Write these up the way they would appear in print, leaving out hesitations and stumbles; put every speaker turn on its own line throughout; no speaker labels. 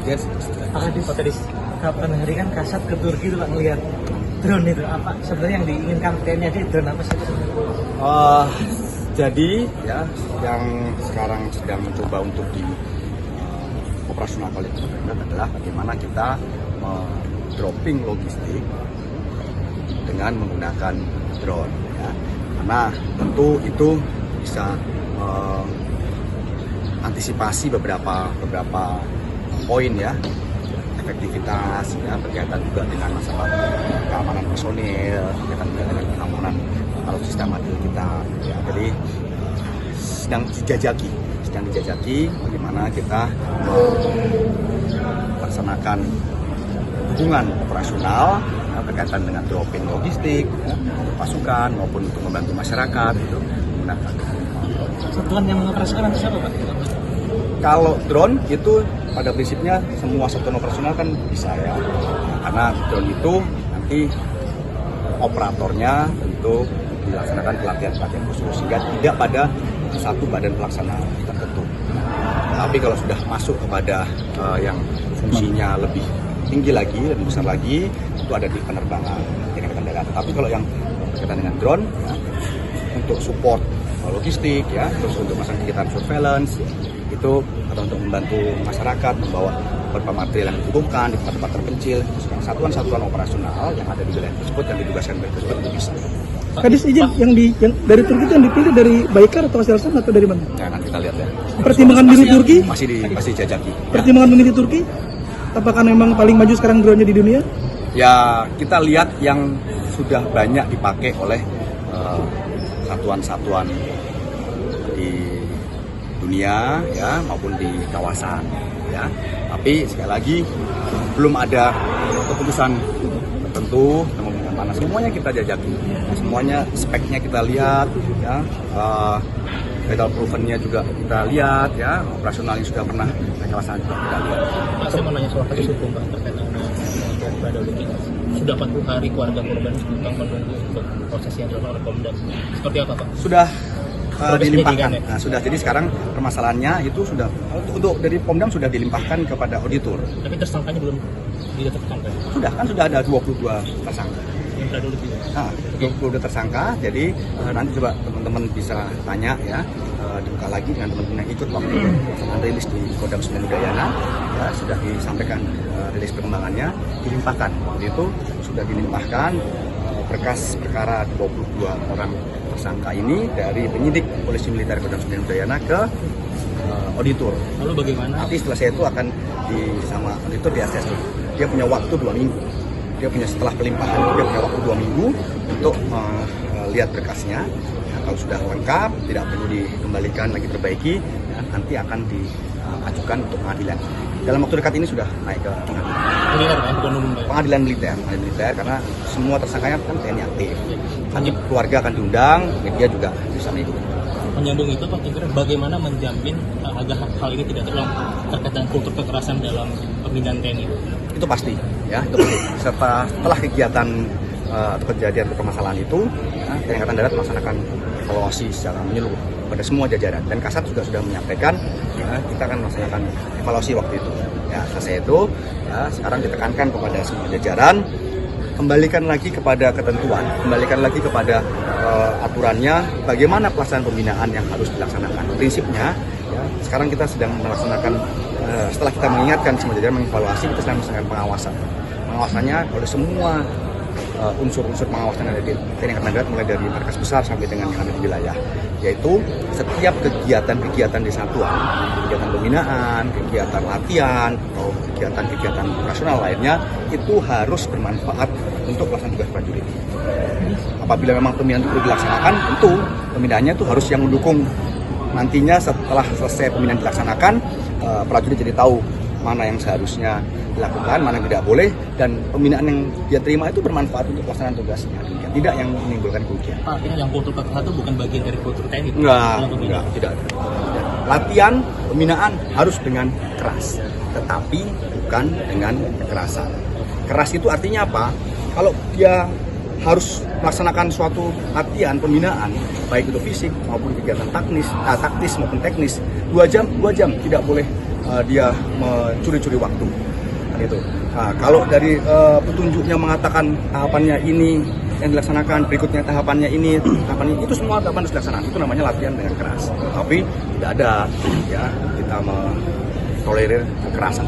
Yes.
Pak Kadis, kapan hari kan Kasat ke Turki tuh Pak ngelihat drone itu apa sebenarnya yang diinginkan TNI di drone apa sih?
Jadi ya yang sekarang sedang mencoba untuk di operasional oleh pemerintah adalah bagaimana kita dropping logistik dengan menggunakan drone. Ya. Karena tentu itu bisa antisipasi beberapa poin ya, efektivitas ya, berkaitan juga dengan masalah keamanan personil, berkaitan juga dengan keamanan alutsista material kita ya. Jadi sedang dijajaki bagaimana kita melaksanakan hubungan operasional ya, berkaitan dengan dropping logistik ya, untuk pasukan maupun untuk membantu masyarakat itu menggunakan
Satuan yang mengoperasikan nanti siapa Pak?
Kalau drone itu pada prinsipnya semua satuan operasional kan bisa ya, karena drone itu nanti operatornya tentu dilaksanakan pelatihan khusus sehingga tidak pada satu badan pelaksana tertentu. Tapi kalau sudah masuk kepada yang fungsinya lebih tinggi lagi, lebih besar lagi, itu ada di penerbangan tingkatan darat. Tapi kalau yang berkaitan dengan drone ya, untuk support logistik ya, terus untuk masalah kegiatan surveillance ya, itu atau untuk membantu masyarakat membawa beberapa material yang dibutuhkan di tempat-tempat terpencil, satuan-satuan operasional yang ada di wilayah tersebut dan ditugaskan dari tersebut itu bisa.
Kadis izin yang dari Turki itu yang dipilih dari Baykar atau Aselsan atau dari mana?
Ya nanti kita lihat ya.
Pertimbangan milih Turki?
Masih jajaki.
Pertimbangan memilih Turki? Apakah memang paling maju sekarang drone-nya di dunia?
Ya kita lihat yang sudah banyak dipakai oleh satuan-satuan di dunia ya maupun di kawasan ya. Tapi sekali lagi belum ada keputusan tertentu tentang mana, semuanya kita jajaki, semuanya speknya kita lihat ya, battle proven-nya juga kita lihat ya, operasional yang sudah pernah kawasan juga kita lihat.
Saya mau nanya soal kasus hukum Pak terkait dengan Badal ini. Sudah 40 hari keluarga korban sedang menunggu untuk proses yang dilakukan oleh Pemda. Seperti apa Pak?
Sudah dilimpahkan.
Ya?
Nah, sudah. Jadi sekarang permasalahannya itu sudah untuk dari Pomdam sudah dilimpahkan kepada auditor.
Tapi tersangkanya belum ditetapkan kan?
Sudah ada 22 tersangka. Nah, 22 tersangka. Jadi nanti coba teman-teman bisa tanya ya, dibuka lagi dengan teman-teman yang ikut waktu pelaksanaan rilis di Kodam 9 Udayana. Ya, sudah disampaikan rilis perkembangannya, dilimpahkan. Itu sudah dilimpahkan berkas perkara 22 orang tersangka ini dari penyidik Polisi Militer Kodam 9 Udayana ke auditor.
Lalu bagaimana?
Nanti setelah saya itu akan sama auditor diakses. Dia punya waktu 2 minggu. Dia punya setelah pelimpahan dia punya waktu 2 minggu untuk lihat berkasnya. Ya, kalau sudah lengkap, tidak perlu dikembalikan lagi perbaiki, ya, nanti akan diajukan untuk pengadilan. Dalam waktu dekat ini sudah naik ke pengadilan militer karena semua tersangkanya kan TNI aktif. Nanti keluarga akan diundang, media juga bisa mengikuti.
Menyambung itu Pak, kira bagaimana menjamin agar hal ini tidak terulang terkait dengan kultur kekerasan dalam pembinaan TNI?
Itu pasti, ya. Itu pasti. Setelah kegiatan atau kejadian atau permasalahan itu, ya, TNI Angkatan Darat melaksanakan evaluasi secara menyeluruh pada semua jajaran. Dan Kasat juga sudah menyampaikan, ya, kita akan melaksanakan evaluasi waktu itu. Ya, selesai itu, ya, sekarang ditekankan kepada semua jajaran, kembalikan lagi kepada ketentuan, kembalikan lagi kepada aturannya, bagaimana pelaksanaan pembinaan yang harus dilaksanakan. Prinsipnya, ya, sekarang kita sedang melaksanakan, setelah kita mengingatkan semua jajaran mengevaluasi, kita sedang melaksanakan pengawasan. Pengawasannya oleh semua unsur-unsur pengawasan yang ada di TNI Angkatan Darat, mulai dari markas besar sampai dengan yang ada di wilayah, yaitu setiap kegiatan-kegiatan di satuan, kegiatan pembinaan, kegiatan latihan, atau kegiatan-kegiatan operasional lainnya, itu harus bermanfaat untuk pelaksanaan tugas prajurit. Apabila memang pembinaan itu perlu dilaksanakan, tentu pembinaannya itu harus yang mendukung. Nantinya setelah selesai pembinaan dilaksanakan, prajurit jadi tahu mana yang seharusnya dilakukan, mana yang tidak boleh, dan pembinaan yang dia terima itu bermanfaat untuk pelaksanaan tugasnya, tidak yang menimbulkan kerugian.
Artinya yang kultur kekerasan itu bukan bagian dari kultur TNI?
Enggak, tidak. Latihan, pembinaan harus dengan keras, tetapi bukan dengan kekerasan. Keras itu artinya apa? Kalau dia harus melaksanakan suatu latihan pembinaan, baik itu fisik maupun kegiatan taktis maupun teknis, 2 jam tidak boleh dia mencuri-curi waktu. Kan itu. Nah, kalau dari petunjuknya mengatakan tahapannya ini yang dilaksanakan, berikutnya tahapannya ini, itu semua tahapan harus dilaksanakan. Itu namanya latihan dengan keras. Tapi tidak ada ya kita tolerir kekerasan.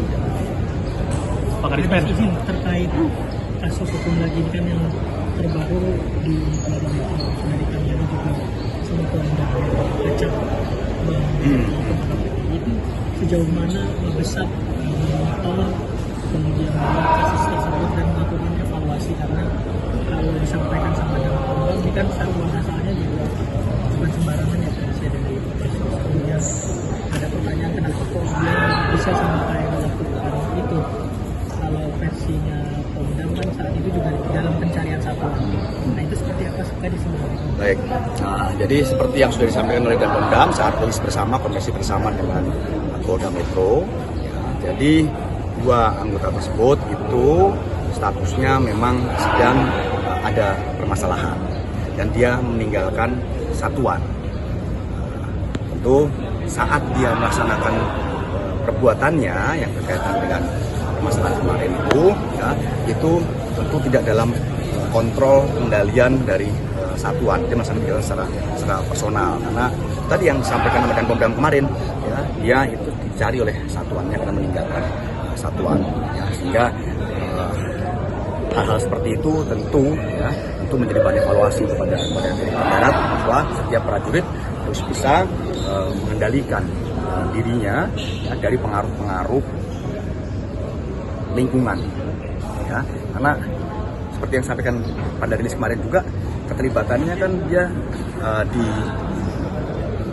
Pak Karis,
izin terkait kasus hukum lagi ini kan yang terbaru di Polda Metro dari kalian juga sama Polda Kacang itu sejauh mana Mabesat memonitor kemudian kasus tersebut dan melakukan evaluasi, karena kalau disampaikan sama dengan Polda ini kan satuan asalnya juga bukan sembarangan ya saya dari kemudian ada pertanyaan kenapa kok dia bisa sampai melakukan itu. Kalau versinya Polda kan saat itu juga dalam pencarian satuan. Nah itu seperti apa tadi sebenarnya?
Baik, nah, jadi seperti yang sudah disampaikan oleh Danpom saat rilis bersama, koordinasi bersama dengan Polda Metro. Ya, jadi dua anggota tersebut itu statusnya memang sedang ada permasalahan dan dia meninggalkan satuan. Tentu saat dia melaksanakan perbuatannya yang berkaitan dengan permasalahan kemarin itu tentu tidak dalam kontrol kendalian dari satuan. Dia melaksanakan secara personal, karena tadi yang disampaikan oleh Danpom kemarin ya, dia itu dicari oleh satuannya karena meninggalkan satuan ya, sehingga hal-hal seperti itu tentu menjadi bahan evaluasi kepada Direktorat Darat bahwa setiap prajurit harus bisa mengendalikan dirinya ya, dari pengaruh-pengaruh lingkungan ya, karena seperti yang sampaikan pada rilis kemarin juga keterlibatannya kan dia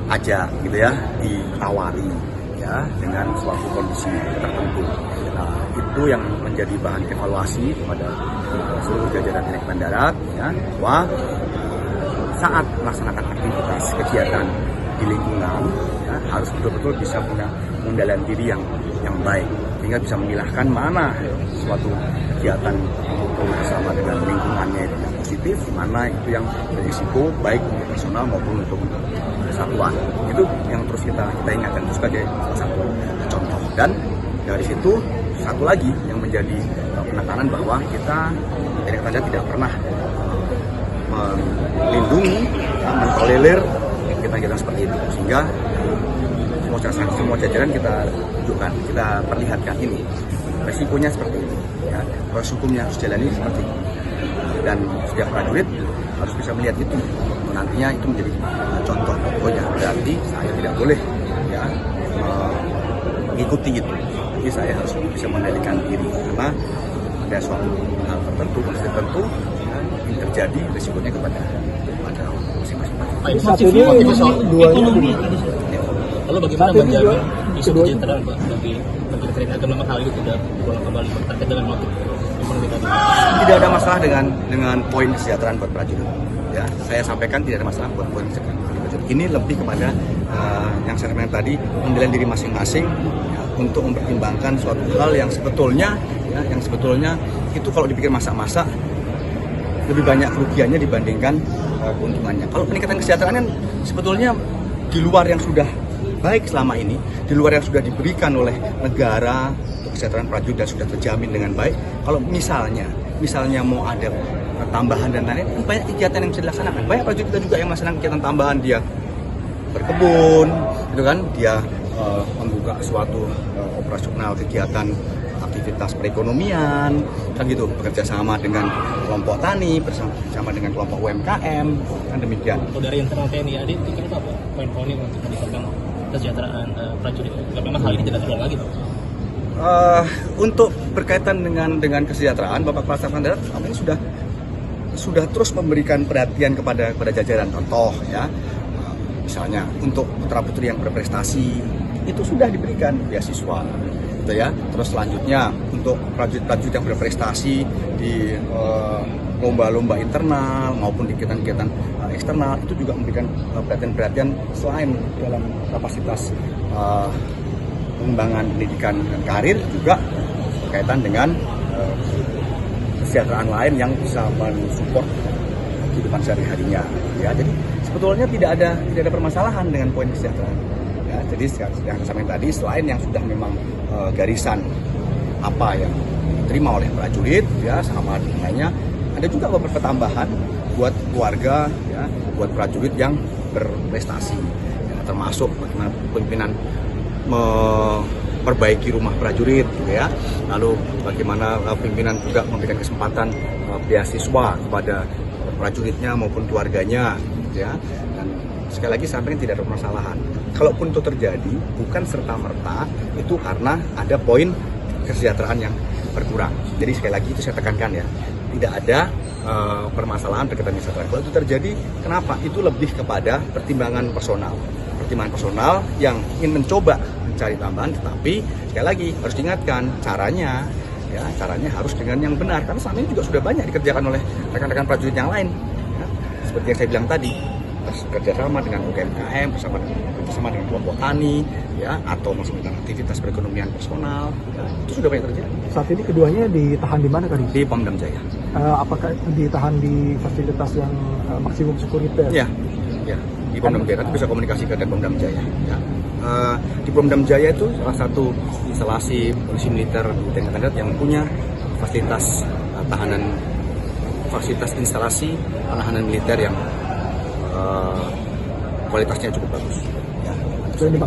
diajak gitu ya, ditawari ya dengan suatu kondisi tertentu. Nah, itu yang menjadi bahan evaluasi kepada seluruh jajaran Direktorat Darat ya, bahwa saat melaksanakan aktivitas kegiatan di lingkungan ya, harus betul-betul bisa punya pengendalian diri yang baik, sehingga bisa memilahkan mana suatu kegiatan itu bersama dengan lingkungannya itu yang positif, mana itu yang berisiko baik untuk personal maupun untuk satuan. Itu yang terus kita ingatkan itu sebagai salah satu contoh. Dan dari situ satu lagi yang menjadi penekanan bahwa kita Direktorat tidak pernah melindungi, mentolerir kegiatan seperti itu, sehingga semua jajaran kita tunjukkan, kita perlihatkan ini resikonya seperti ini ya, proses hukumnya harus jalani seperti ini, dan setiap prajurit harus bisa melihat itu, nantinya itu menjadi contoh. Pokoknya berarti saya tidak boleh ya mengikuti itu, jadi saya harus bisa mengendalikan diri, karena ada suatu hal tertentu, kondisi tertentu ya, yang terjadi resikonya kepada masing-masing.
Motifnya soal ekonomi.
Lalu bagaimana menjamin isu kesejahteraan Pak bagi TNI agar memang hal itu tidak berulang kembali terkait dengan motif ekonomi tadi?
Tidak ada masalah dengan poin kesejahteraan buat prajurit. Ya, saya sampaikan tidak ada masalah buat poin kesejahteraan prajurit. Ini lebih kepada yang saya sampaikan tadi, pengendalian diri masing-masing ya, untuk mempertimbangkan suatu hal yang sebetulnya itu kalau dipikir masa-masa lebih banyak kerugiannya dibandingkan keuntungannya. Kalau peningkatan kesejahteraan kan sebetulnya di luar yang sudah baik selama ini, di luar yang sudah diberikan oleh negara untuk kesejahteraan prajurit dan sudah terjamin dengan baik. Kalau misalnya mau ada tambahan dan lain-lain, banyak kegiatan yang bisa dilaksanakan. Banyak prajurit kita juga yang melaksanakan kegiatan tambahan, dia berkebun, gitu kan, dia membuka suatu operasional kegiatan aktivitas perekonomian, kan gitu, bekerja sama dengan kelompok tani, bersama dengan kelompok UMKM, kan demikian.
Kalau dari internal TNI AD itu kenapa Pak poin-poinnya untuk meningkatkan kesejahteraan prajurit? Memang hal ini tidak terulang lagi Pak?
Untuk berkaitan dengan kesejahteraan, Bapak Kepala Staf Angkatan Darat ini sudah terus memberikan perhatian kepada jajaran. Contoh ya, misalnya untuk putra-putri yang berprestasi itu sudah diberikan beasiswa, gitu ya. Terus selanjutnya untuk prajurit-prajurit yang berprestasi di lomba-lomba internal maupun di kegiatan-kegiatan eksternal itu juga memberikan perhatian-perhatian selain dalam kapasitas pengembangan pendidikan dan karir, juga berkaitan dengan kesejahteraan lain yang bisa mensupport kehidupan sehari-harinya. Ya, jadi sebetulnya tidak ada permasalahan dengan poin kesejahteraan. Ya, jadi yang saya sampaikan tadi, selain yang sudah memang garisan apa yang diterima oleh prajurit ya sama dengannya, ada juga beberapa tambahan buat keluarga ya, buat prajurit yang berprestasi ya, termasuk bagaimana pimpinan memperbaiki rumah prajurit gitu ya, lalu bagaimana pimpinan juga memberikan kesempatan beasiswa kepada prajuritnya maupun keluarganya gitu ya. Dan sekali lagi sampaikan tidak ada permasalahan. Kalaupun itu terjadi, bukan serta-merta itu karena ada poin kesejahteraan yang berkurang. Jadi sekali lagi itu saya tekankan ya, tidak ada permasalahan berkaitan kesejahteraan. Kalau itu terjadi, kenapa? Itu lebih kepada pertimbangan personal yang ingin mencoba mencari tambahan, tetapi sekali lagi harus diingatkan caranya harus dengan yang benar, karena selama ini juga sudah banyak dikerjakan oleh rekan-rekan prajurit yang lain ya. Seperti yang saya bilang tadi, kerjasama dengan UMKM, bersama dengan kelompok tani ya, atau melaksanakan aktivitas perekonomian personal ya, itu sudah banyak terjadi.
Saat ini keduanya ditahan di mana, Kadis?
Di Pom Dam Jaya.
Apakah ditahan di fasilitas yang maksimum security?
Ya, di Pom Dam Jaya. Nanti bisa komunikasi ke Pom Dam Jaya. Ya. Di Pom Dam Jaya itu salah satu instalasi polisi militer TNI Angkatan Darat yang punya fasilitas instalasi tahanan militer yang kualitasnya cukup bagus. Ya.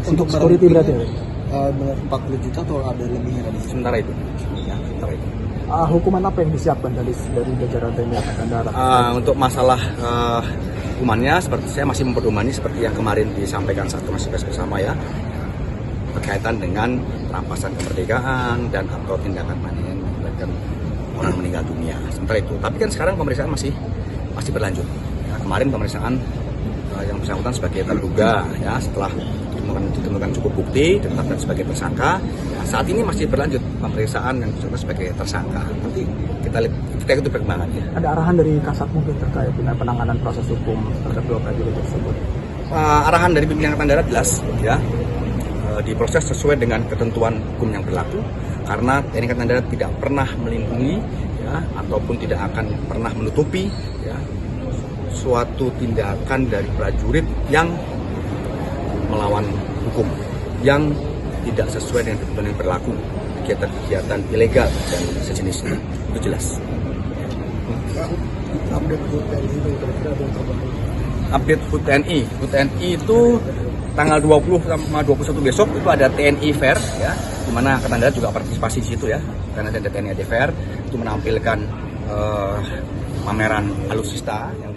Untuk security berarti ya?
40 juta atau ada lebihnya tadi?
Sementara itu. Ya, sementara itu.
Hukuman apa yang disiapkan dari jajaran TNI Angkatan Darat?
Untuk masalah hukumannya, seperti saya masih memperdomani seperti yang kemarin disampaikan saat Komisi Pers bersama ya, berkaitan dengan rampasan kemerdekaan dan atau tindakan yang menyebabkan orang meninggal dunia. Sementara itu. Tapi kan sekarang pemeriksaan masih berlanjut. Ya, kemarin pemeriksaan yang bersangkutan sebagai terduga ya, setelah ditemukan cukup bukti ditetapkan sebagai tersangka. Ya, saat ini masih berlanjut pemeriksaan yang bersangkutan sebagai tersangka. Nanti kita itu perkembangannya.
Ada arahan dari Kasat mungkin terkait dengan penanganan proses hukum terhadap dua prajurit tersebut?
Arahan dari pimpinan Angkatan Darat jelas ya, diproses sesuai dengan ketentuan hukum yang berlaku, karena TNI Angkatan Darat tidak pernah melindungi ya, ataupun tidak akan pernah menutupi ya, suatu tindakan dari prajurit yang melawan hukum, yang tidak sesuai dengan ketentuan yang berlaku, kegiatan-kegiatan ilegal dan sejenisnya. Itu jelas. Update HUT TNI. HUT TNI itu tanggal 20 sama 21 besok itu ada TNI Fair ya, di mana Angkatan Darat juga partisipasi di situ ya. Karena ada TNI Fair itu menampilkan pameran alutsista yang